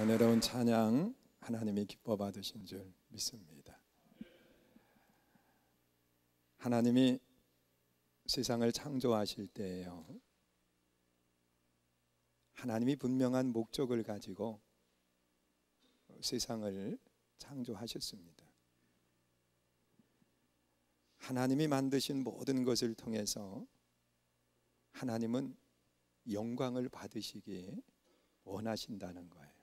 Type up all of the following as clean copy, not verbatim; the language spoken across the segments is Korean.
여러분 찬양 하나님이 기뻐 받으신 줄 믿습니다. 하나님이 세상을 창조하실 때에요, 하나님이 분명한 목적을 가지고 세상을 창조하셨습니다. 하나님이 만드신 모든 것을 통해서 하나님은 영광을 받으시기 원하신다는 거예요.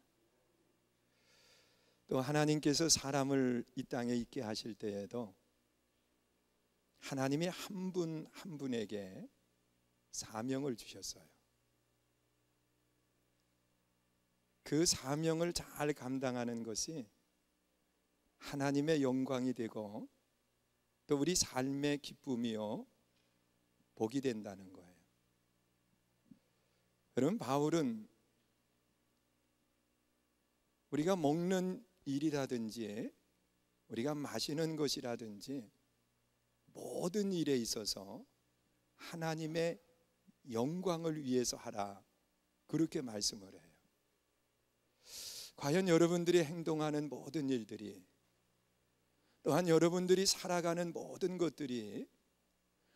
또 하나님께서 사람을 이 땅에 있게 하실 때에도 하나님이 한 분 한 분에게 사명을 주셨어요. 그 사명을 잘 감당하는 것이 하나님의 영광이 되고 또 우리 삶의 기쁨이요 복이 된다는 거예요. 여러분, 바울은 우리가 먹는 일이라든지 우리가 마시는 것이라든지 모든 일에 있어서 하나님의 영광을 위해서 하라, 그렇게 말씀을 해요. 과연 여러분들이 행동하는 모든 일들이, 또한 여러분들이 살아가는 모든 것들이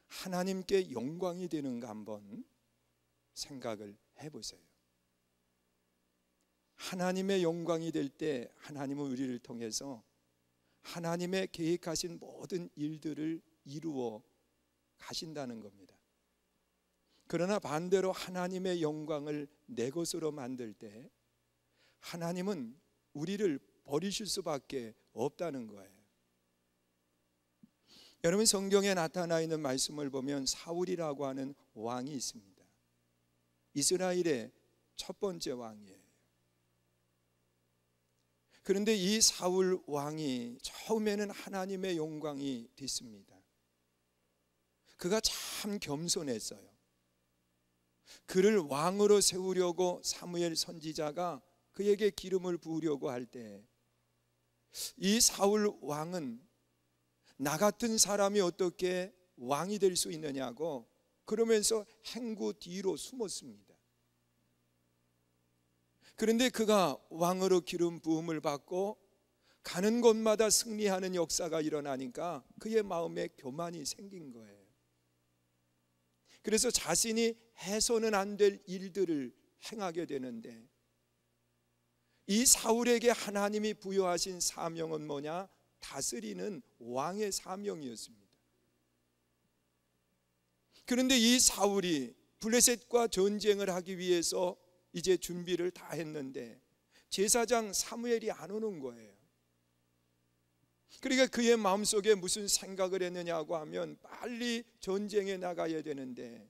하나님께 영광이 되는가 한번 생각을 해보세요. 하나님의 영광이 될 때 하나님은 우리를 통해서 하나님의 계획하신 모든 일들을 이루어 가신다는 겁니다. 그러나 반대로 하나님의 영광을 내 것으로 만들 때 하나님은 우리를 버리실 수밖에 없다는 거예요. 여러분, 성경에 나타나 있는 말씀을 보면 사울이라고 하는 왕이 있습니다. 이스라엘의 첫 번째 왕이에요. 그런데 이 사울 왕이 처음에는 하나님의 영광이 됐습니다. 그가 참 겸손했어요. 그를 왕으로 세우려고 사무엘 선지자가 그에게 기름을 부으려고 할 때 이 사울 왕은 나 같은 사람이 어떻게 왕이 될 수 있느냐고 그러면서 행구 뒤로 숨었습니다. 그런데 그가 왕으로 기름 부음을 받고 가는 곳마다 승리하는 역사가 일어나니까 그의 마음에 교만이 생긴 거예요. 그래서 자신이 해서는 안 될 일들을 행하게 되는데, 이 사울에게 하나님이 부여하신 사명은 뭐냐? 다스리는 왕의 사명이었습니다. 그런데 이 사울이 블레셋과 전쟁을 하기 위해서 이제 준비를 다 했는데 제사장 사무엘이 안 오는 거예요. 그러니까 그의 마음속에 무슨 생각을 했느냐고 하면 빨리 전쟁에 나가야 되는데,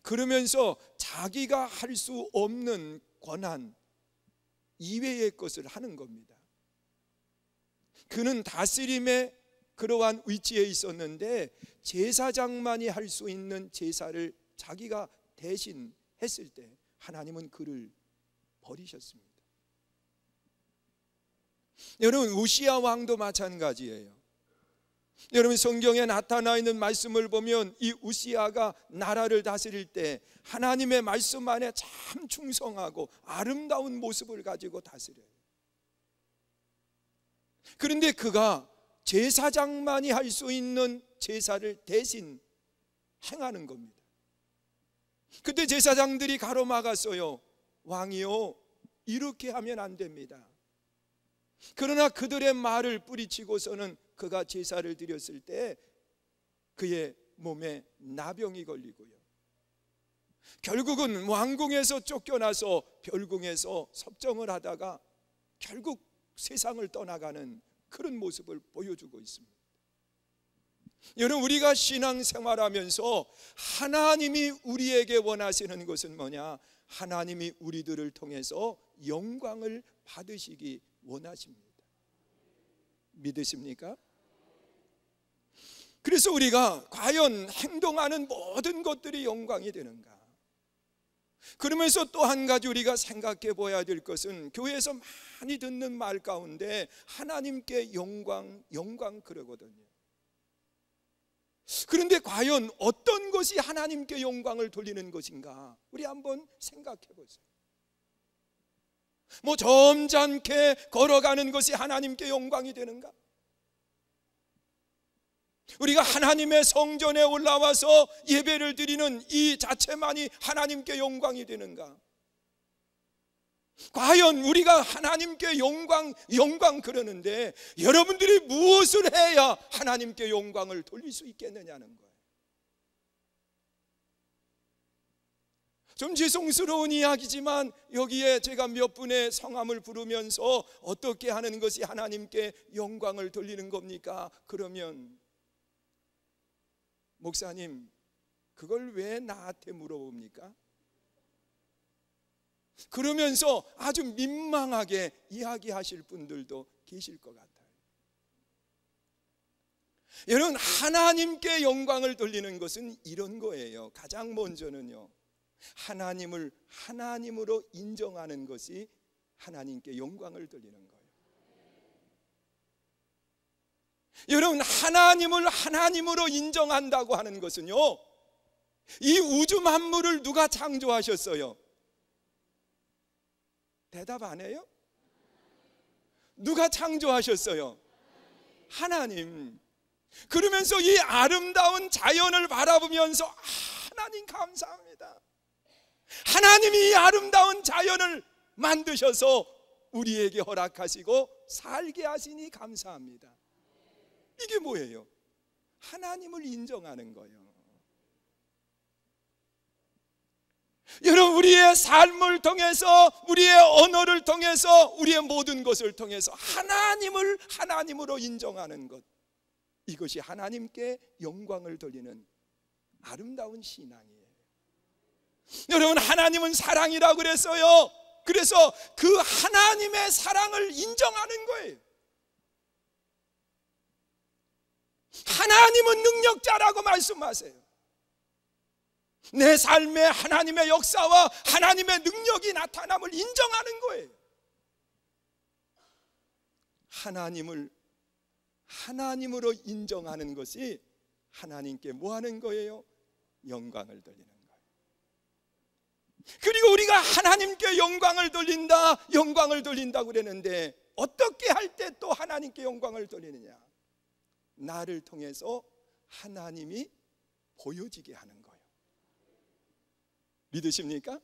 그러면서 자기가 할 수 없는 권한 이외의 것을 하는 겁니다. 그는 다스림의 그러한 위치에 있었는데 제사장만이 할 수 있는 제사를 자기가 대신 했을 때 하나님은 그를 버리셨습니다. 여러분, 우시야 왕도 마찬가지예요. 여러분, 성경에 나타나 있는 말씀을 보면 이 우시야가 나라를 다스릴 때 하나님의 말씀 안에 참 충성하고 아름다운 모습을 가지고 다스려요. 그런데 그가 제사장만이 할 수 있는 제사를 대신 행하는 겁니다. 그때 제사장들이 가로막았어요. 왕이요, 이렇게 하면 안 됩니다. 그러나 그들의 말을 뿌리치고서는 그가 제사를 드렸을 때 그의 몸에 나병이 걸리고요, 결국은 왕궁에서 쫓겨나서 별궁에서 섭정을 하다가 결국 세상을 떠나가는 그런 모습을 보여주고 있습니다. 여러분, 우리가 신앙생활하면서 하나님이 우리에게 원하시는 것은 뭐냐? 하나님이 우리들을 통해서 영광을 받으시기 원하십니다. 믿으십니까? 그래서 우리가 과연 행동하는 모든 것들이 영광이 되는가? 그러면서 또 한 가지 우리가 생각해 보아야 될 것은, 교회에서 많이 듣는 말 가운데 하나님께 영광 그러거든요. 그런데 과연 어떤 것이 하나님께 영광을 돌리는 것인가? 우리 한번 생각해 보세요. 뭐 점잖게 걸어가는 것이 하나님께 영광이 되는가? 우리가 하나님의 성전에 올라와서 예배를 드리는 이 자체만이 하나님께 영광이 되는가? 과연 우리가 하나님께 영광 그러는데 여러분들이 무엇을 해야 하나님께 영광을 돌릴 수 있겠느냐는 거예요. 좀 죄송스러운 이야기지만 여기에 제가 몇 분의 성함을 부르면서 어떻게 하는 것이 하나님께 영광을 돌리는 겁니까? 그러면 목사님, 그걸 왜 나한테 물어봅니까? 그러면서 아주 민망하게 이야기하실 분들도 계실 것 같아요. 여러분, 하나님께 영광을 돌리는 것은 이런 거예요. 가장 먼저는요, 하나님을 하나님으로 인정하는 것이 하나님께 영광을 돌리는 거예요. 여러분, 하나님을 하나님으로 인정한다고 하는 것은요, 이 우주 만물을 누가 창조하셨어요? 대답 안 해요? 누가 창조하셨어요? 하나님. 그러면서 이 아름다운 자연을 바라보면서 하나님 감사합니다. 하나님이 이 아름다운 자연을 만드셔서 우리에게 허락하시고 살게 하시니 감사합니다. 이게 뭐예요? 하나님을 인정하는 거예요. 여러분, 우리의 삶을 통해서, 우리의 언어를 통해서, 우리의 모든 것을 통해서 하나님을 하나님으로 인정하는 것, 이것이 하나님께 영광을 돌리는 아름다운 신앙이에요. 여러분, 하나님은 사랑이라고 그랬어요. 그래서 그 하나님의 사랑을 인정하는 거예요. 하나님은 능력자라고 말씀하세요. 내 삶에 하나님의 역사와 하나님의 능력이 나타남을 인정하는 거예요. 하나님을 하나님으로 인정하는 것이 하나님께 뭐 하는 거예요? 영광을 돌리는 거예요. 그리고 우리가 하나님께 영광을 돌린다고 그랬는데 어떻게 할 때 또 하나님께 영광을 돌리느냐? 나를 통해서 하나님이 보여지게 하는 거예요. 믿으십니까?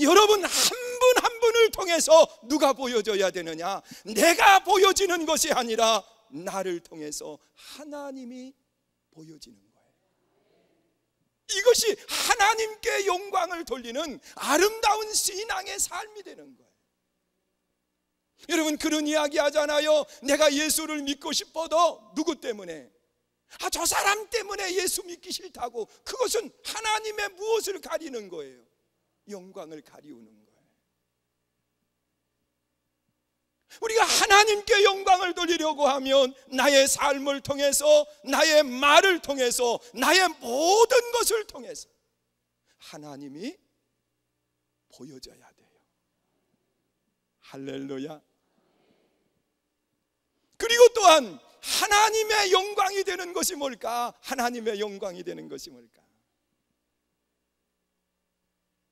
여러분, 한 분 한 분을 통해서 누가 보여져야 되느냐? 내가 보여지는 것이 아니라 나를 통해서 하나님이 보여지는 거예요. 이것이 하나님께 영광을 돌리는 아름다운 신앙의 삶이 되는 거예요. 여러분, 그런 이야기 하잖아요. 내가 예수를 믿고 싶어도 누구 때문에? 저 사람 때문에 예수 믿기 싫다고. 그것은 하나님의 무엇을 가리는 거예요? 영광을 가리우는 거예요. 우리가 하나님께 영광을 돌리려고 하면 나의 삶을 통해서, 나의 말을 통해서, 나의 모든 것을 통해서 하나님이 보여져야 돼요. 할렐루야. 그리고 또한 하나님의 영광이 되는 것이 뭘까? 하나님의 영광이 되는 것이 뭘까?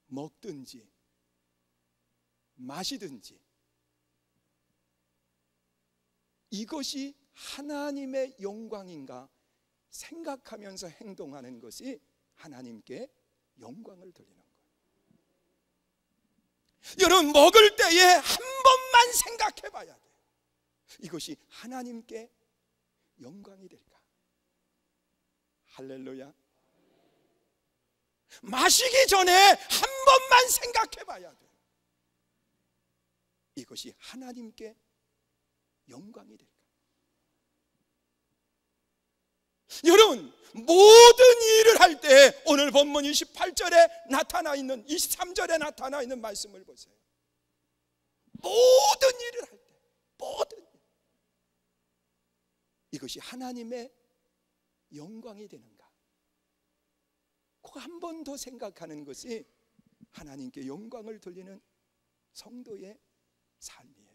먹든지 마시든지 이것이 하나님의 영광인가 생각하면서 행동하는 것이 하나님께 영광을 돌리는 거예요. 여러분, 먹을 때에 한 번만 생각해 봐야 돼요. 이것이 하나님께 영광이 될까? 할렐루야. 마시기 전에 한 번만 생각해 봐야 돼요. 이것이 하나님께 영광이 될까? 여러분, 모든 일을 할 때 오늘 본문 28절에 나타나 있는, 23절에 나타나 있는 말씀을 보세요. 모든 일을 할 때, 모든 일, 이것이 하나님의 영광이 되는가? 그거 한 번 더 생각하는 것이 하나님께 영광을 돌리는 성도의 삶이에요.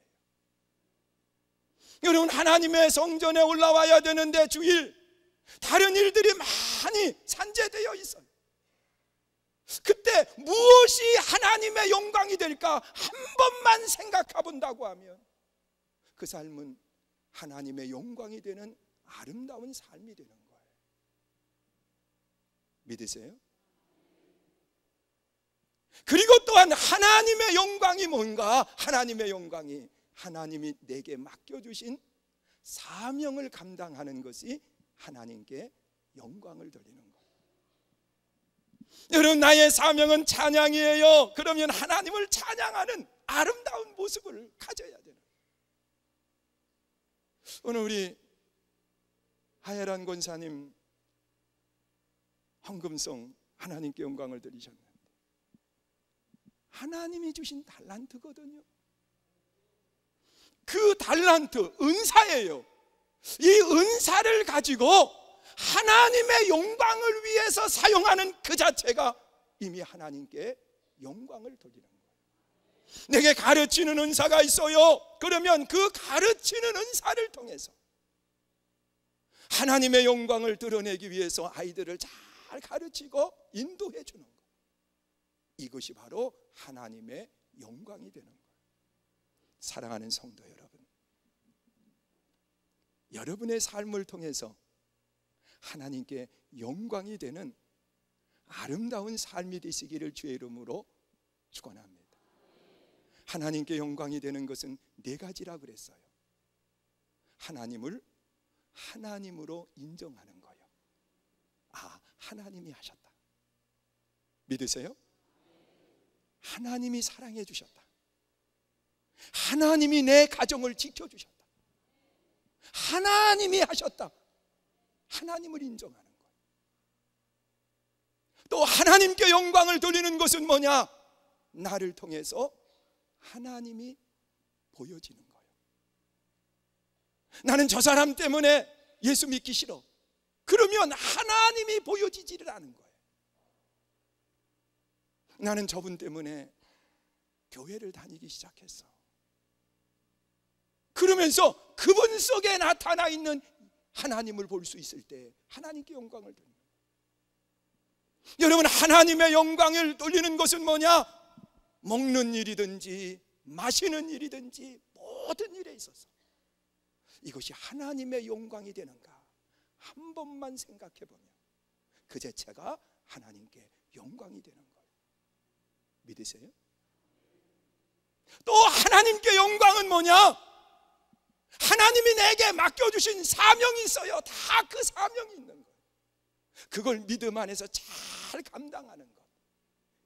여러분, 하나님의 성전에 올라와야 되는데 주일 다른 일들이 많이 산재되어 있어요. 그때 무엇이 하나님의 영광이 될까 한 번만 생각해 본다고 하면 그 삶은 하나님의 영광이 되는 아름다운 삶이 되는 거예요. 믿으세요? 그리고 또한 하나님의 영광이 뭔가? 하나님의 영광이 하나님이 내게 맡겨주신 사명을 감당하는 것이 하나님께 영광을 돌리는 거예요. 여러분, 나의 사명은 찬양이에요. 그러면 하나님을 찬양하는 아름다운 모습을 가져야 되는 거예요. 오늘 우리 하예란 권사님 헌금송 하나님께 영광을 드리셨는데 하나님이 주신 달란트거든요. 그 달란트, 은사예요. 이 은사를 가지고 하나님의 영광을 위해서 사용하는 그 자체가 이미 하나님께 영광을 돌리는 거예요. 내게 가르치는 은사가 있어요. 그러면 그 가르치는 은사를 통해서 하나님의 영광을 드러내기 위해서 아이들을 잘 가르치고 인도해 주는 거예요. 이것이 바로 하나님의 영광이 되는 거예요. 사랑하는 성도 여러분, 여러분의 삶을 통해서 하나님께 영광이 되는 아름다운 삶이 되시기를 주의 이름으로 축원합니다. 하나님께 영광이 되는 것은 네 가지라 그랬어요. 하나님을 하나님으로 인정하는 거예요. 아, 하나님이 하셨다. 믿으세요? 하나님이 사랑해 주셨다. 하나님이 내 가정을 지켜주셨다. 하나님이 하셨다. 하나님을 인정하는 거예요. 또 하나님께 영광을 돌리는 것은 뭐냐? 나를 통해서 하나님이 보여지는 거예요. 나는 저 사람 때문에 예수 믿기 싫어. 그러면 하나님이 보여지지를 않은 거예요. 나는 저분 때문에 교회를 다니기 시작했어. 그러면서 그분 속에 나타나 있는 하나님을 볼 수 있을 때 하나님께 영광을 돌립니다. 여러분, 하나님의 영광을 돌리는 것은 뭐냐? 먹는 일이든지 마시는 일이든지 모든 일에 있어서 이것이 하나님의 영광이 되는가 한 번만 생각해 보면 그 자체가 하나님께 영광이 되는 거예요. 믿으세요? 또 하나님께 영광은 뭐냐? 하나님이 내게 맡겨주신 사명이 있어요. 다 그 사명이 있는 거예요. 그걸 믿음 안에서 잘 감당하는 것,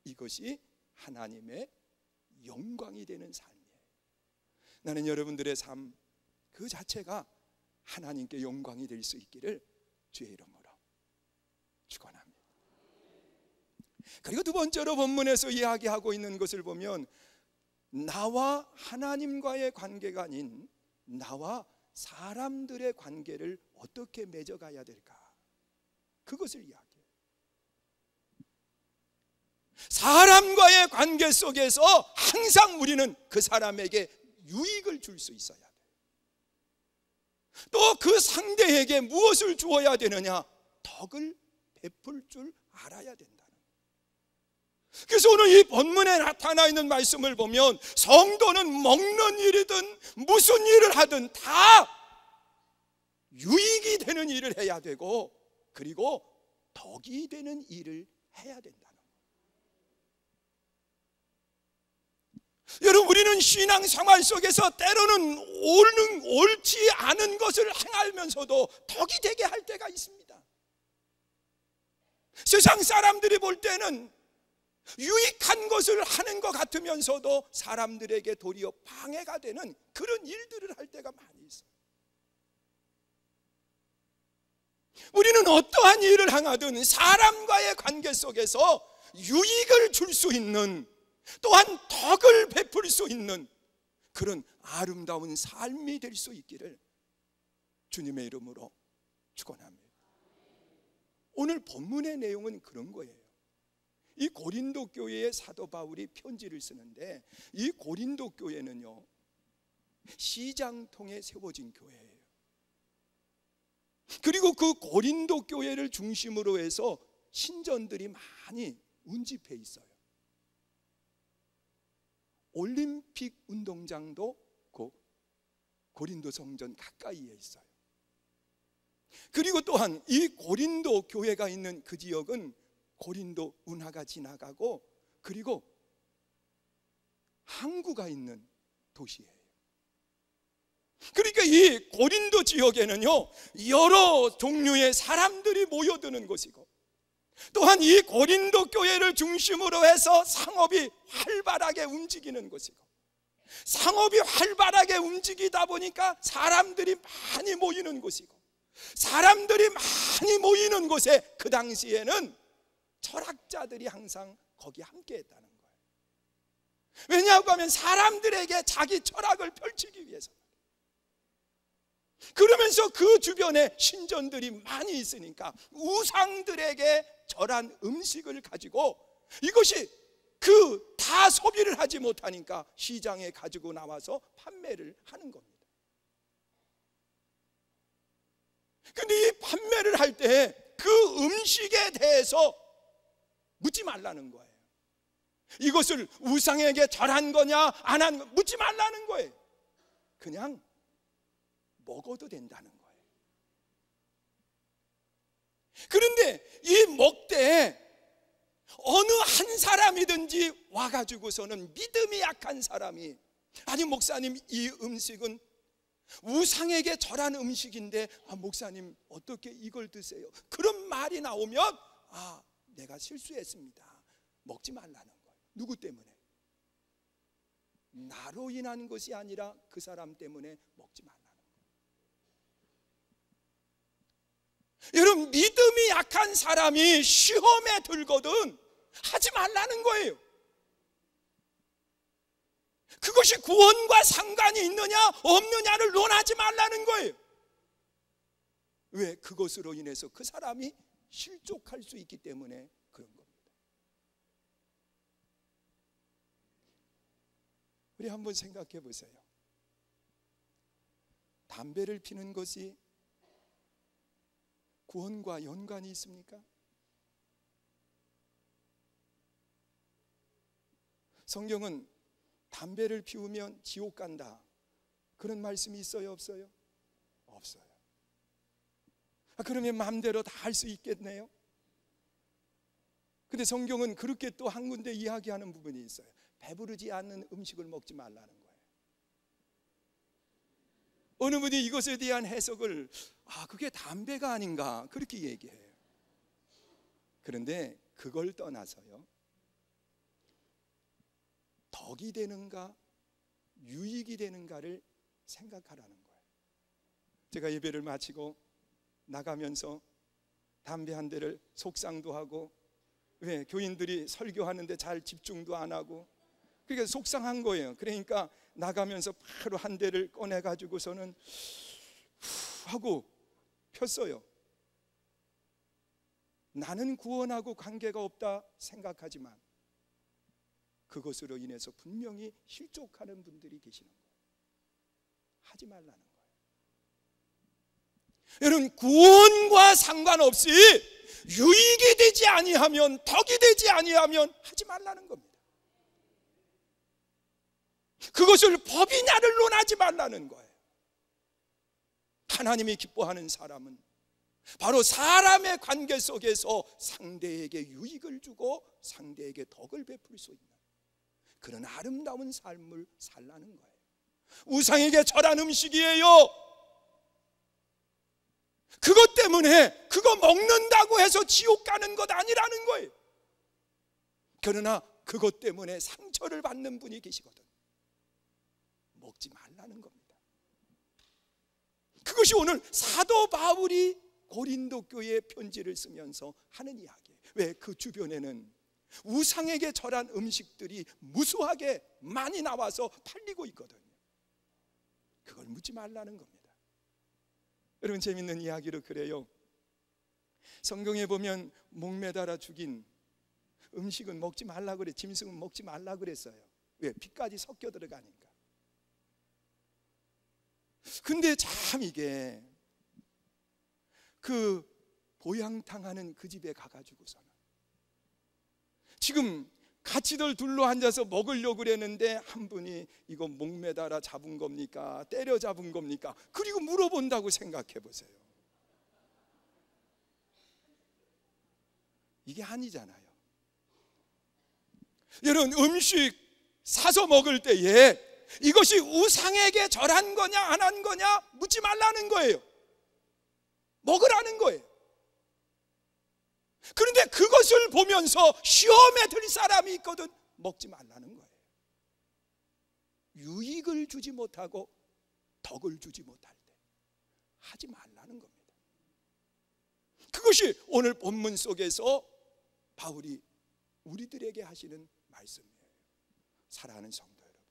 이것이 하나님의 영광이 되는 삶이에요. 나는 여러분들의 삶 그 자체가 하나님께 영광이 될 수 있기를 주의 이름으로 축원합니다. 그리고 두 번째로 본문에서 이야기하고 있는 것을 보면 나와 하나님과의 관계가 아닌 나와 사람들의 관계를 어떻게 맺어가야 될까, 그것을 이야기해요. 사람과의 관계 속에서 항상 우리는 그 사람에게 유익을 줄 수 있어야 돼요. 또 그 상대에게 무엇을 주어야 되느냐? 덕을 베풀 줄 알아야 된다는 거예요. 그래서 오늘 이 본문에 나타나 있는 말씀을 보면 성도는 먹는 일이든 무슨 일을 하든 다 유익이 되는 일을 해야 되고, 그리고 덕이 되는 일을 해야 된다는 거예요. 여러분, 우리는 신앙 생활 속에서 때로는 옳지 않은 것을 행하면서도 덕이 되게 할 때가 있습니다. 세상 사람들이 볼 때는 유익한 것을 하는 것 같으면서도 사람들에게 도리어 방해가 되는 그런 일들을 할 때가 많이 있어요. 우리는 어떠한 일을 행하든 사람과의 관계 속에서 유익을 줄 수 있는, 또한 덕을 베풀 수 있는 그런 아름다운 삶이 될 수 있기를 주님의 이름으로 축원합니다. 오늘 본문의 내용은 그런 거예요. 이 고린도 교회에 사도 바울이 편지를 쓰는데, 이 고린도 교회는요 시장통에 세워진 교회예요. 그리고 그 고린도 교회를 중심으로 해서 신전들이 많이 운집해 있어요. 올림픽 운동장도 고린도 성전 가까이에 있어요. 그리고 또한 이 고린도 교회가 있는 그 지역은 고린도 운하가 지나가고 그리고 항구가 있는 도시예요. 그러니까 이 고린도 지역에는요, 여러 종류의 사람들이 모여드는 곳이고, 또한 이 고린도 교회를 중심으로 해서 상업이 활발하게 움직이는 곳이고, 상업이 활발하게 움직이다 보니까 사람들이 많이 모이는 곳이고, 사람들이 많이 모이는 곳에 그 당시에는 철학자들이 항상 거기 함께 했다는 거예요. 왜냐하고 하면 사람들에게 자기 철학을 펼치기 위해서. 그러면서 그 주변에 신전들이 많이 있으니까 우상들에게 절한 음식을 가지고, 이것이 다 소비를 하지 못하니까 시장에 가지고 나와서 판매를 하는 겁니다. 근데 이 판매를 할 때 그 음식에 대해서 묻지 말라는 거예요. 이것을 우상에게 절한 거냐 안 한 거 묻지 말라는 거예요. 그냥 먹어도 된다는 거예요. 그런데 이 먹되 어느 한 사람이든지 와가지고서는 믿음이 약한 사람이, 아니 목사님 이 음식은 우상에게 절한 음식인데 목사님 어떻게 이걸 드세요? 그런 말이 나오면 내가 실수했습니다, 먹지 말라는 거예요. 누구 때문에? 나로 인한 것이 아니라 그 사람 때문에 먹지 말라는 거예요. 여러분, 믿음이 약한 사람이 시험에 들거든 하지 말라는 거예요. 그것이 구원과 상관이 있느냐 없느냐를 논하지 말라는 거예요. 왜? 그것으로 인해서 그 사람이 실족할 수 있기 때문에 그런 겁니다. 우리 한번 생각해 보세요. 담배를 피는 것이 구원과 연관이 있습니까? 성경은 담배를 피우면 지옥 간다, 그런 말씀이 있어요, 없어요? 없어요. 그러면 마음대로 다 할 수 있겠네요. 근데 성경은 그렇게 또 한 군데 이야기하는 부분이 있어요. 배부르지 않는 음식을 먹지 말라는 거예요. 어느 분이 이것에 대한 해석을 그게 담배가 아닌가 그렇게 얘기해요. 그런데 그걸 떠나서요, 덕이 되는가 유익이 되는가를 생각하라는 거예요. 제가 예배를 마치고 나가면서 담배 한 대를 속상도 하고, 왜? 교인들이 설교하는데 잘 집중도 안 하고, 그러니까 속상한 거예요. 그러니까 나가면서 바로 한 대를 꺼내 가지고서는 하고 폈어요. 나는 구원하고 관계가 없다 생각하지만 그것으로 인해서 분명히 실족하는 분들이 계시는 거예요. 하지 말라는 거예요. 여러분, 구원과 상관없이 유익이 되지 아니하면, 덕이 되지 아니하면 하지 말라는 겁니다. 그것을 법이냐를 논하지 말라는 거예요. 하나님이 기뻐하는 사람은 바로 사람의 관계 속에서 상대에게 유익을 주고 상대에게 덕을 베풀 수 있는 그런 아름다운 삶을 살라는 거예요. 우상에게 절한 음식이에요. 그것 때문에 그거 먹는다고 해서 지옥 가는 것 아니라는 거예요. 그러나 그것 때문에 상처를 받는 분이 계시거든. 먹지 말라는 겁니다. 그것이 오늘 사도 바울이 고린도 교회에 편지를 쓰면서 하는 이야기예요. 왜? 그 주변에는 우상에게 절한 음식들이 무수하게 많이 나와서 팔리고 있거든요. 그걸 묻지 말라는 겁니다. 여러분, 재밌는 이야기로 그래요. 성경에 보면 목매달아 죽인 음식은 먹지 말라 그래, 짐승은 먹지 말라 그랬어요. 왜? 피까지 섞여 들어가니까. 근데 참 이게 그 보양탕 하는 그 집에 가가지고서는 지금 같이들 둘러 앉아서 먹으려고 그랬는데 한 분이 이거 목매달아 잡은 겁니까? 때려 잡은 겁니까? 그리고 물어본다고 생각해 보세요. 이게 아니잖아요. 여러분, 음식 사서 먹을 때에 이것이 우상에게 절한 거냐 안 한 거냐 묻지 말라는 거예요. 먹으라는 거예요. 그런데 그것을 보면서 시험에 들 사람이 있거든, 먹지 말라는 거예요. 유익을 주지 못하고 덕을 주지 못할 때 하지 말라는 겁니다. 그것이 오늘 본문 속에서 바울이 우리들에게 하시는 말씀이에요. 사랑하는 성도 여러분,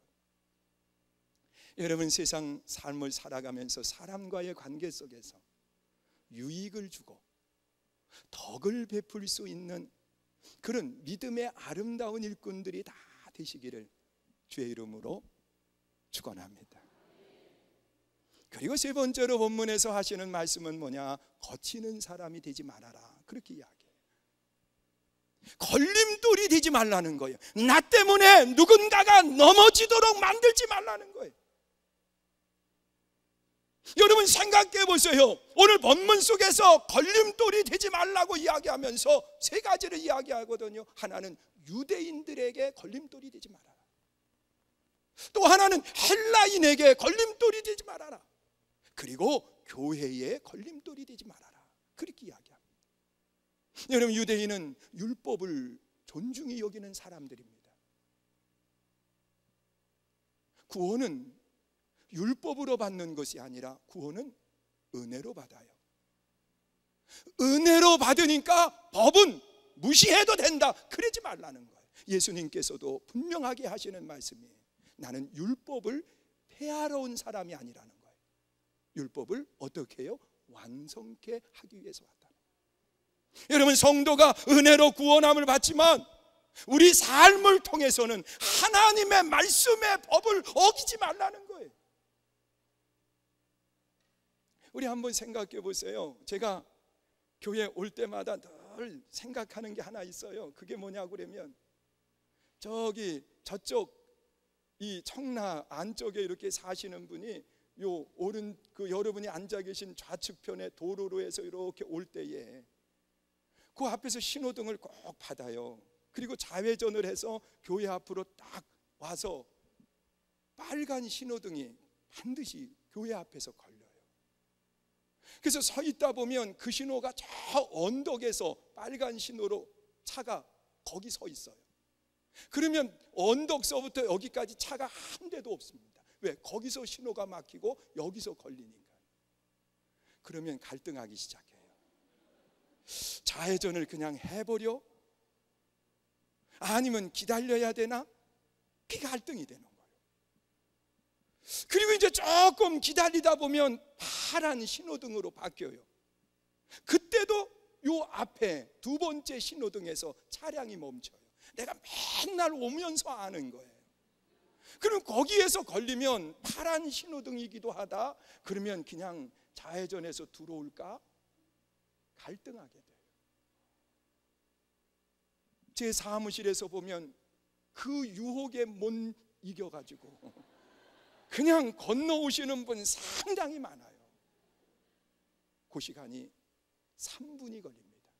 여러분 세상 삶을 살아가면서 사람과의 관계 속에서 유익을 주고 덕을 베풀 수 있는 그런 믿음의 아름다운 일꾼들이 다 되시기를 주의 이름으로 축원합니다. 그리고 세 번째로 본문에서 하시는 말씀은 뭐냐? 거치는 사람이 되지 말아라, 그렇게 이야기해요. 걸림돌이 되지 말라는 거예요. 나 때문에 누군가가 넘어지도록 만들지 말라는 거예요. 여러분 생각해 보세요. 오늘 본문 속에서 걸림돌이 되지 말라고 이야기하면서 세 가지를 이야기하거든요. 하나는 유대인들에게 걸림돌이 되지 말아라. 또 하나는 헬라인에게 걸림돌이 되지 말아라. 그리고 교회에 걸림돌이 되지 말아라, 그렇게 이야기합니다. 여러분, 유대인은 율법을 존중히 여기는 사람들입니다. 구원은 율법으로 받는 것이 아니라 구원은 은혜로 받아요. 은혜로 받으니까 법은 무시해도 된다, 그러지 말라는 거예요. 예수님께서도 분명하게 하시는 말씀이에요. 나는 율법을 폐하러 온 사람이 아니라는 거예요. 율법을 어떻게 해요? 완성케 하기 위해서 왔다. 여러분, 성도가 은혜로 구원함을 받지만 우리 삶을 통해서는 하나님의 말씀의 법을 어기지 말라는 거예요. 우리 한번 생각해 보세요. 제가 교회 올 때마다 늘 생각하는 게 하나 있어요. 그게 뭐냐고 그러면, 저쪽 이 청라 안쪽에 이렇게 사시는 분이 요 오른 여러분이 앉아 계신 좌측편에 도로로 해서 이렇게 올 때에 그 앞에서 신호등을 꼭 받아요. 그리고 좌회전을 해서 교회 앞으로 딱 와서 빨간 신호등이 반드시 교회 앞에서 걸려요. 그래서 서 있다 보면 그 신호가 저 언덕에서 빨간 신호로 차가 거기 서 있어요. 그러면 언덕서부터 여기까지 차가 한 대도 없습니다. 왜? 거기서 신호가 막히고 여기서 걸리니까. 그러면 갈등하기 시작해요. 좌회전을 그냥 해버려? 아니면 기다려야 되나? 그게 갈등이 되는 거예요. 그리고 이제 조금 기다리다 보면 파란 신호등으로 바뀌어요. 그때도 요 앞에 두 번째 신호등에서 차량이 멈춰요. 내가 맨날 오면서 아는 거예요. 그럼 거기에서 걸리면 파란 신호등이기도 하다, 그러면 그냥 좌회전해서 들어올까? 갈등하게 돼요. 제 사무실에서 보면 그 유혹에 못 이겨가지고 그냥 건너오시는 분 상당히 많아요. 그 시간이 3분이 걸립니다.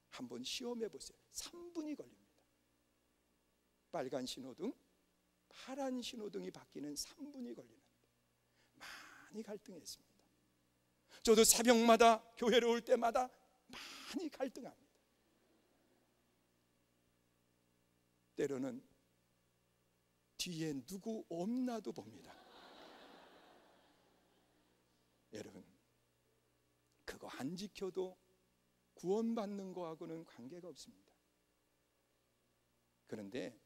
한번 시험해 보세요. 3분이 걸립니다. 빨간 신호등, 파란 신호등이 바뀌는 3분이 걸리는데 많이 갈등했습니다. 저도 새벽마다 교회를 올 때마다 많이 갈등합니다. 때로는 뒤에 누구 없나도 봅니다. 여러분, 그거 안 지켜도 구원받는 거하고는 관계가 없습니다. 그런데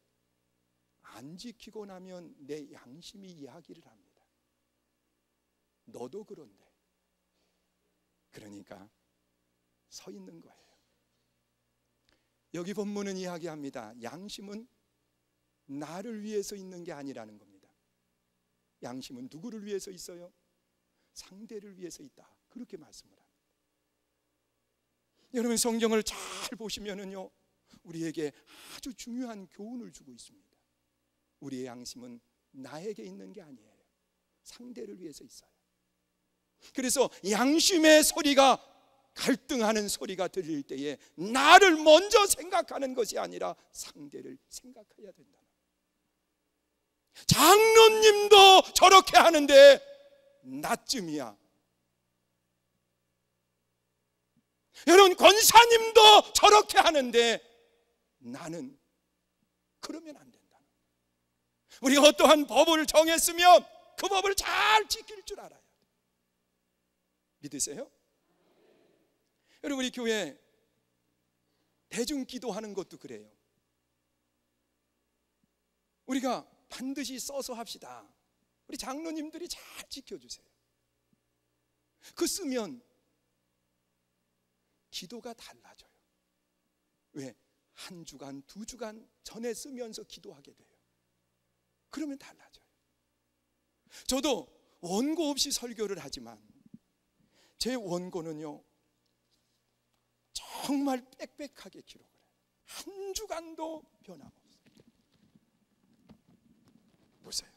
안 지키고 나면 내 양심이 이야기를 합니다. 너도 그런데. 그러니까 서 있는 거예요. 여기 본문은 이야기합니다. 양심은 나를 위해서 있는 게 아니라는 겁니다. 양심은 누구를 위해서 있어요? 상대를 위해서 있다, 그렇게 말씀을 합니다. 여러분, 성경을 잘 보시면은요, 우리에게 아주 중요한 교훈을 주고 있습니다. 우리의 양심은 나에게 있는 게 아니에요. 상대를 위해서 있어요. 그래서 양심의 소리가, 갈등하는 소리가 들릴 때에 나를 먼저 생각하는 것이 아니라 상대를 생각해야 된다. 장로님도 저렇게 하는데 나쯤이야. 여러분, 권사님도 저렇게 하는데 나는 그러면 안 된다. 우리가 어떠한 법을 정했으면 그 법을 잘 지킬 줄 알아야 돼. 믿으세요? 여러분, 우리 교회 대중 기도하는 것도 그래요. 우리가 반드시 써서 합시다. 우리 장로님들이 잘 지켜주세요. 그 쓰면 기도가 달라져요. 왜? 한 주간, 두 주간 전에 쓰면서 기도하게 돼요. 그러면 달라져요. 저도 원고 없이 설교를 하지만 제 원고는요, 정말 빽빽하게 기록을 해요. 한 주간도 변함없어요. 보세요.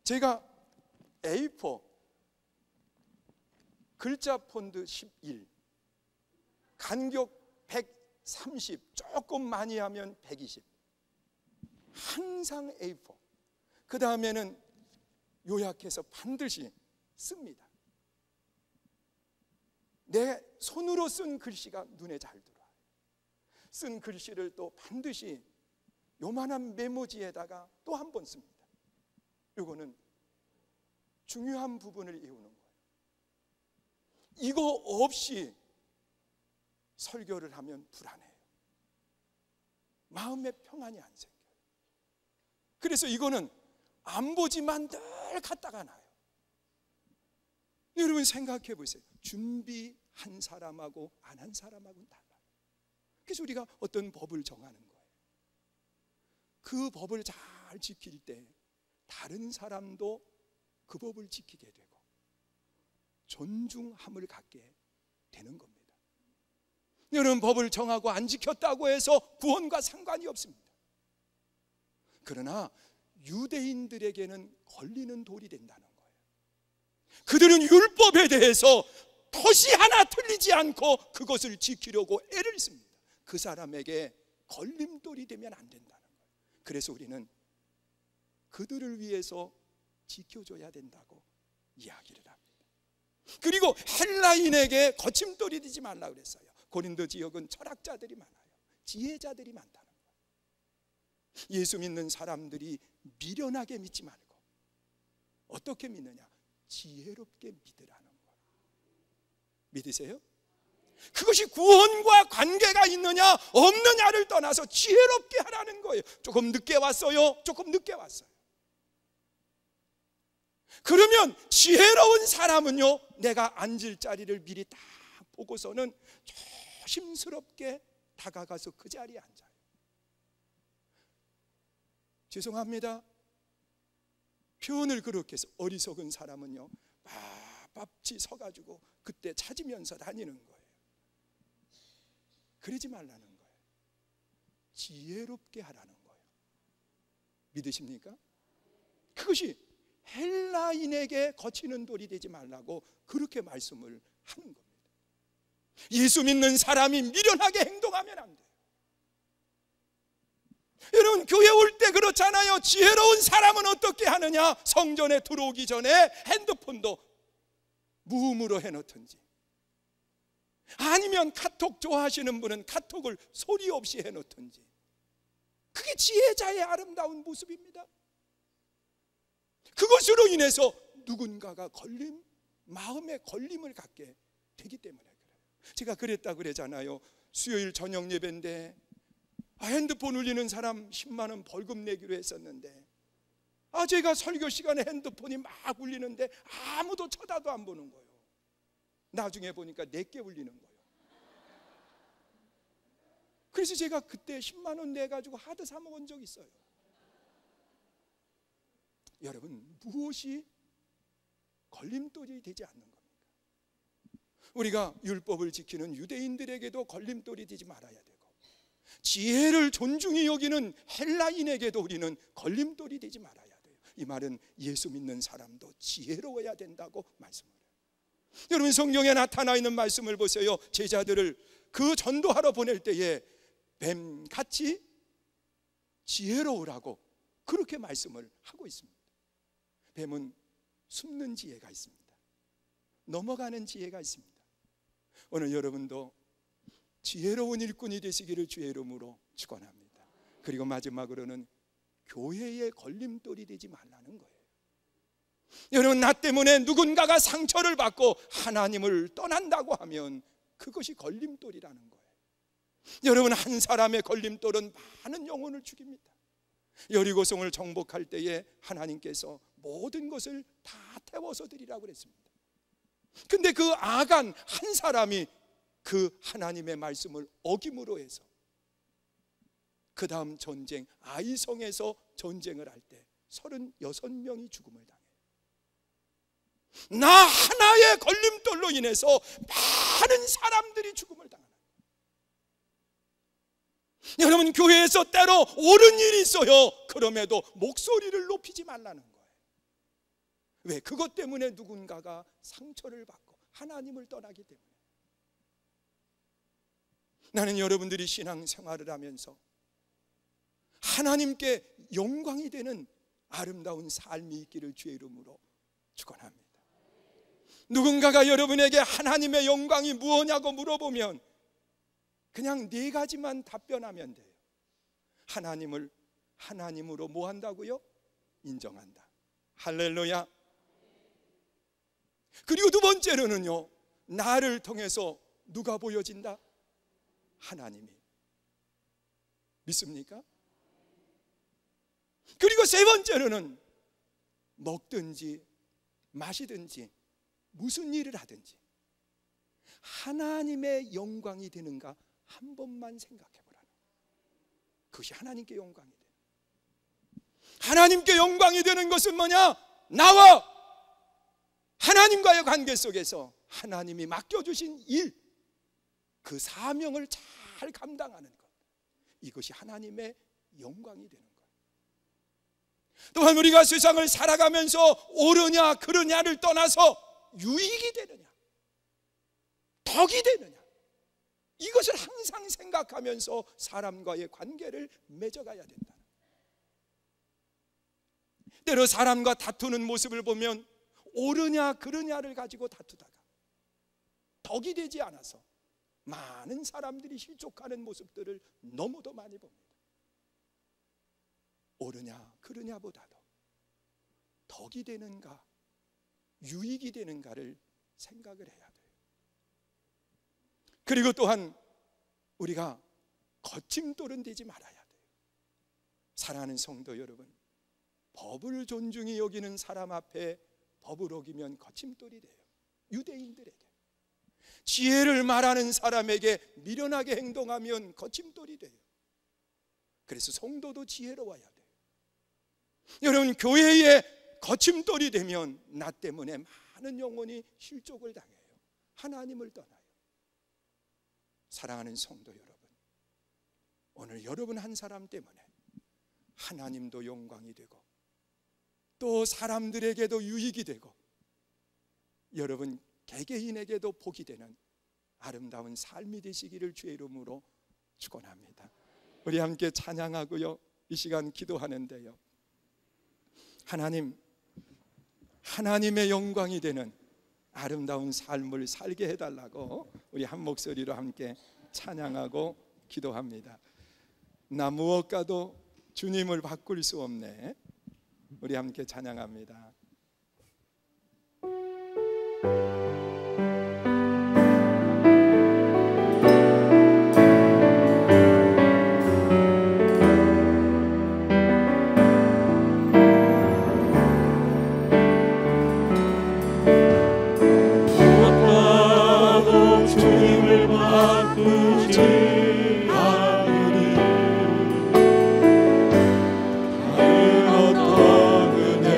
제가 A4 글자 폰트 11, 간격 130, 조금 많이 하면 120, 항상 A4. 그 다음에는 요약해서 반드시 씁니다. 내 손으로 쓴 글씨가 눈에 잘 들어와요. 쓴 글씨를 또 반드시 요만한 메모지에다가 또 한 번 씁니다. 이거는 중요한 부분을 외우는 거예요. 이거 없이 설교를 하면 불안해요. 마음에 평안이 안 생겨요. 그래서 이거는 안 보지만 늘 갖다가 놔요. 여러분 생각해 보세요. 준비한 사람하고 안 한 사람하고는 달라요. 그래서 우리가 어떤 법을 정하는 거예요. 그 법을 잘 지킬 때 다른 사람도 그 법을 지키게 되고 존중함을 갖게 되는 겁니다. 여러분, 법을 정하고 안 지켰다고 해서 구원과 상관이 없습니다. 그러나 유대인들에게는 걸리는 돌이 된다는 거예요. 그들은 율법에 대해서 토시 하나 틀리지 않고 그것을 지키려고 애를 씁니다. 그 사람에게 걸림돌이 되면 안 된다는 거예요. 그래서 우리는 그들을 위해서 지켜줘야 된다고 이야기를 합니다. 그리고 헬라인에게 거침돌이 되지 말라 그랬어요. 고린도 지역은 철학자들이 많아요. 지혜자들이 많다는 거예요. 예수 믿는 사람들이 미련하게 믿지 말고 어떻게 믿느냐? 지혜롭게 믿으라는 거예요. 믿으세요? 그것이 구원과 관계가 있느냐 없느냐를 떠나서 지혜롭게 하라는 거예요. 조금 늦게 왔어요. 조금 늦게 왔어요. 그러면 지혜로운 사람은요, 내가 앉을 자리를 미리 딱 보고서는 조심스럽게 다가가서 그 자리에 앉아요. 죄송합니다. 표현을 그렇게 해서 어리석은 사람은요, 빳빳이 서가지고 그때 찾으면서 다니는 거예요. 그러지 말라는 거예요. 지혜롭게 하라는 거예요. 믿으십니까? 그것이 헬라인에게 거치는 돌이 되지 말라고 그렇게 말씀을 하는 겁니다. 예수 믿는 사람이 미련하게 행동하면 안 돼요. 여러분, 교회 올 때 그렇잖아요. 지혜로운 사람은 어떻게 하느냐? 성전에 들어오기 전에 핸드폰도 무음으로 해놓든지, 아니면 카톡 좋아하시는 분은 카톡을 소리 없이 해놓든지, 그게 지혜자의 아름다운 모습입니다. 그것으로 인해서 누군가가 마음에 걸림을 갖게 되기 때문에 그래요. 제가 그랬다 그러잖아요. 수요일 저녁 예배인데 핸드폰 울리는 사람 10만 원 벌금 내기로 했었는데, 제가 설교 시간에 핸드폰이 막 울리는데 아무도 쳐다도 안 보는 거예요. 나중에 보니까 내게 울리는 거예요. 그래서 제가 그때 10만 원 내가지고 하드 사 먹은 적 있어요. 여러분, 무엇이 걸림돌이 되지 않는 겁니까? 우리가 율법을 지키는 유대인들에게도 걸림돌이 되지 말아야 되고, 지혜를 존중히 여기는 헬라인에게도 우리는 걸림돌이 되지 말아야 돼요. 이 말은 예수 믿는 사람도 지혜로워야 된다고 말씀을 해요. 여러분, 성경에 나타나 있는 말씀을 보세요. 제자들을 그 전도하러 보낼 때에 뱀같이 지혜로우라고 그렇게 말씀을 하고 있습니다. 뱀은 숨는 지혜가 있습니다. 넘어가는 지혜가 있습니다. 오늘 여러분도 지혜로운 일꾼이 되시기를 주의 이름으로 축원합니다. 그리고 마지막으로는 교회의 걸림돌이 되지 말라는 거예요. 여러분, 나 때문에 누군가가 상처를 받고 하나님을 떠난다고 하면 그것이 걸림돌이라는 거예요. 여러분, 한 사람의 걸림돌은 많은 영혼을 죽입니다. 여리고성을 정복할 때에 하나님께서 모든 것을 다 태워서 드리라고 그랬습니다. 근데 그 아간 한 사람이 그 하나님의 말씀을 어김으로 해서 그 다음 전쟁 아이성에서 전쟁을 할 때 36명이 죽음을 당해요. 나 하나의 걸림돌로 인해서 많은 사람들이 죽음을 당하는 거예요. 여러분, 교회에서 때로 옳은 일이 있어요. 그럼에도 목소리를 높이지 말라는 거예요. 왜? 그것 때문에 누군가가 상처를 받고 하나님을 떠나기 때문에. 나는 여러분들이 신앙생활을 하면서 하나님께 영광이 되는 아름다운 삶이 있기를 주의 이름으로 축원합니다. 누군가가 여러분에게 하나님의 영광이 무엇냐고 물어보면 그냥 4가지만 답변하면 돼요. 하나님을 하나님으로 뭐 한다고요? 인정한다. 할렐루야. 그리고 2번째로는요, 나를 통해서 누가 보여진다? 하나님이. 믿습니까? 그리고 3번째로는 먹든지 마시든지 무슨 일을 하든지 하나님의 영광이 되는가 한 번만 생각해 보라는 거예요. 그것이 하나님께 영광이 되는 거예요. 하나님께 영광이 되는 것은 뭐냐? 나와 하나님과의 관계 속에서 하나님이 맡겨주신 일, 그 사명을 잘 감당하는 것, 이것이 하나님의 영광이 되는 거예요. 또한 우리가 세상을 살아가면서 옳으냐 그르냐를 떠나서 유익이 되느냐 덕이 되느냐, 이것을 항상 생각하면서 사람과의 관계를 맺어가야 된다. 때로 사람과 다투는 모습을 보면 옳으냐 그르냐를 가지고 다투다가 덕이 되지 않아서 많은 사람들이 실족하는 모습들을 너무도 많이 봅니다. 옳으냐 그르냐보다도 덕이 되는가 유익이 되는가를 생각을 해야 돼요. 그리고 또한 우리가 거침돌은 되지 말아야 돼요. 사랑하는 성도 여러분, 법을 존중히 여기는 사람 앞에 법을 어기면 거침돌이 돼요. 유대인들에게. 지혜를 말하는 사람에게 미련하게 행동하면 거침돌이 돼요. 그래서 성도도 지혜로워야 돼요. 여러분, 교회에 거침돌이 되면 나 때문에 많은 영혼이 실족을 당해요. 하나님을 떠나요. 사랑하는 성도 여러분, 오늘 여러분 한 사람 때문에 하나님도 영광이 되고 또 사람들에게도 유익이 되고 여러분 개개인에게도 복이 되는 아름다운 삶이 되시기를 주의 이름으로 축원합니다. 우리 함께 찬양하고요, 이 시간 기도하는데요, 하나님의 영광이 되는 아름다운 삶을 살게 해달라고 우리 한 목소리로 함께 찬양하고 기도합니다. 나 무엇과도 주님을 바꿀 수 없네. 우리 함께 찬양합니다. 어떤 은혜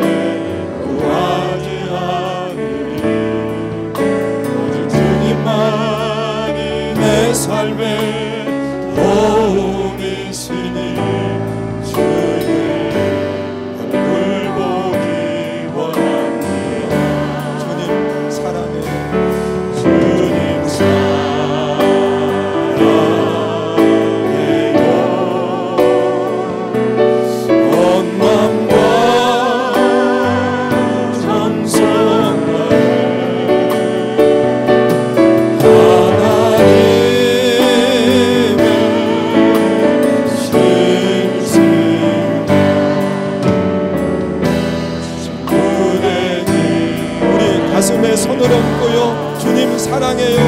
가슴에 손을 얹고요, 주님 사랑해요.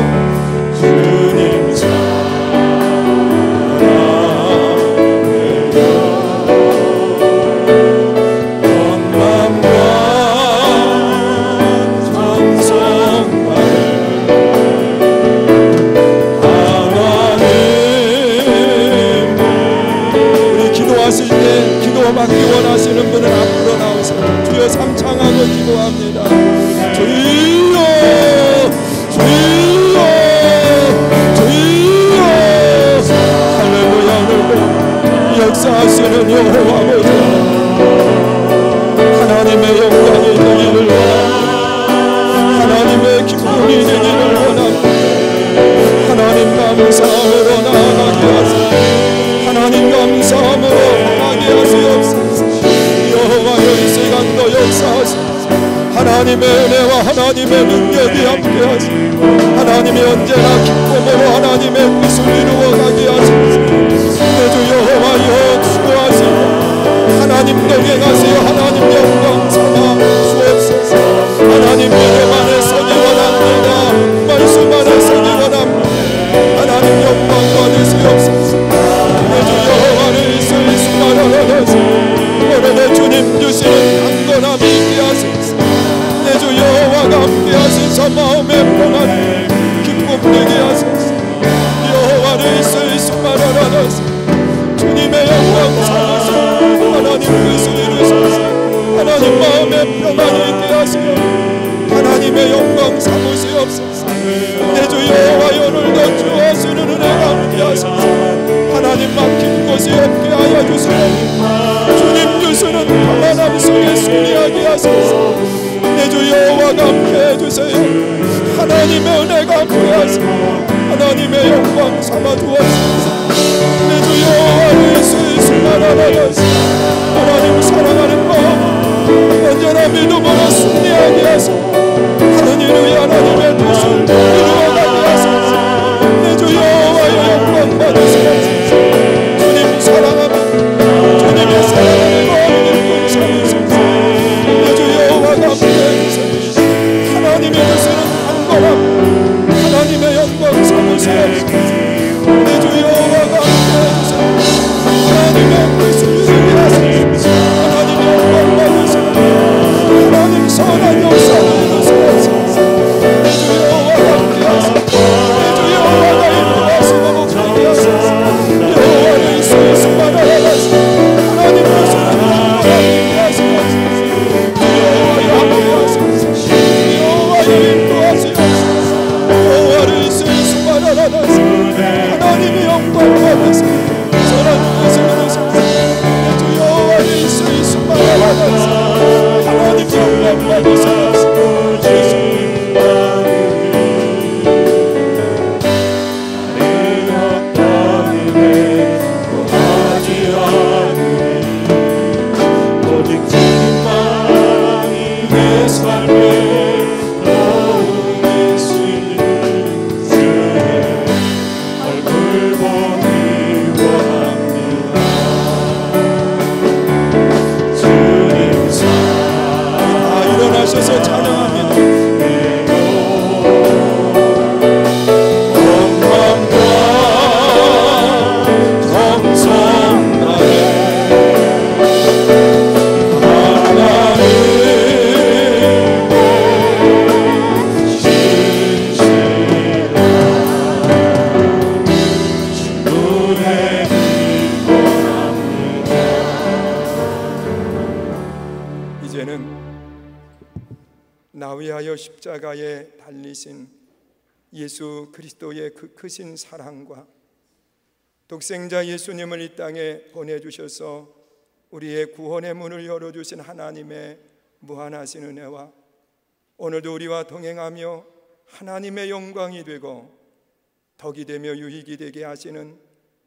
주님 기도하실 때, 기도받기 원하시는 분은 앞으로 나오세요. 주여 삼창하고 기도합니다. 주여, 주여, 주여. 할렐루야. 오늘도 역사하시는 여호와 보좌, 하나님의 영광이 되기를 원합니다. 하나님의 기쁨이 되기를 원합니다. 하나님 감사함으로 나아가게 하소서. 하나님 감사함으로 나아가게 하시옵소서. 여호와여, 이 시간도 역사하소서. 하나님의 은혜와 하나님의 능력이 함께하시고 하나님이 언제나 기쁨으로 하나님의 뜻을 이루어가게 하소서. 내 주 여호와여, 수고하시고 하나님 동행하시어 하나님 영광 삼아 주옵소서. 하나님 믿음 안에 서기 원합니다. 말씀 안에 서기 원합니다. 하나님 영광 받으시옵소서. 내 주 여호와를 있을 수만을 하소서. 오늘의 주님 주시는 강건함이 있게 하소서. 내 주 여호와가 함께 하셔서 마음의 평안 기쁨 되게 하소서. 여호와를 있을 수만을 하소서. 주님의 영광 삼아서 하나님 뜻을 이루소서. 하나님 마음의 평안이 있게 하시고 하나님의 영광 삼으시옵소서. 내 주 여호와여, 오늘도 주하시는 은혜가 함께 하소서. 하나님 막힌 곳이 없게 하여 주시고 주님 주시는 평안함 속에 승리하게 하소서. 내 주 여호와가 함께 해주세요. 하나님의 은혜가 함께 하시고 하나님의 영광 삼아 주옵소서. 내 주 여호와를 수만 하나씩 하나님 사랑하는 마음 언제나 믿음으로 승리하게 하소서. 하는 일 위해 하나님의 뜻을 이루어가게 하소서. 내 주 여호와의 영광 받으시옵소서. 주님 사랑합니다. 주님의 사랑하는 마음을 삼으소서. 내 주 여호와가 함께 해주세요. 하나님의 뜻은 강건함 하나님의 영광 삼으시옵소서. 내 주 여호와가 함께 해주세요. 하나님의 뜻을 이루게 하소서. 하나님의 영광 받으시옵소서. 하나님 선한 역사를 이루시옵소서. 내 주 여호와가 함께 하소서. 내 주 여호와가 인도하시고 목하게 하소서. 여호와를 있을 수만 하소서. 하나님 뜻을 함께 하소서. 여호와여 함께 하소서. 여호와여 인도하시옵소서. 여호와를 있을 수만 하소서. 하나님의 영광 받으소서. 선한 뜻을 이루소서. 내 주 여호와를 있을 수만 하소서. 하나님 영광 받으소서. 일어나셔서 찬양합니다. 영광과 정성 나에 하나님 신실한 주의 기뻐합니다. 이제는 나 위하여 십자가에 달리신 예수 그리스도의 그 크신 사랑과 독생자 예수님을 이 땅에 보내주셔서 우리의 구원의 문을 열어주신 하나님의 무한하신 은혜와 오늘도 우리와 동행하며 하나님의 영광이 되고 덕이 되며 유익이 되게 하시는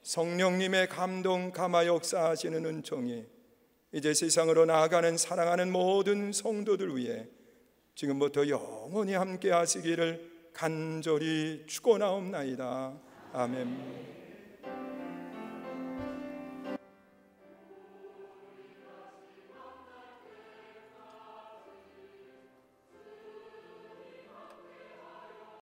성령님의 감동 감화 역사하시는 은총이 이제 세상으로 나아가는 사랑하는 모든 성도들 위해 지금부터 영원히 함께 하시기를 간절히 축원하옵나이다. 아멘.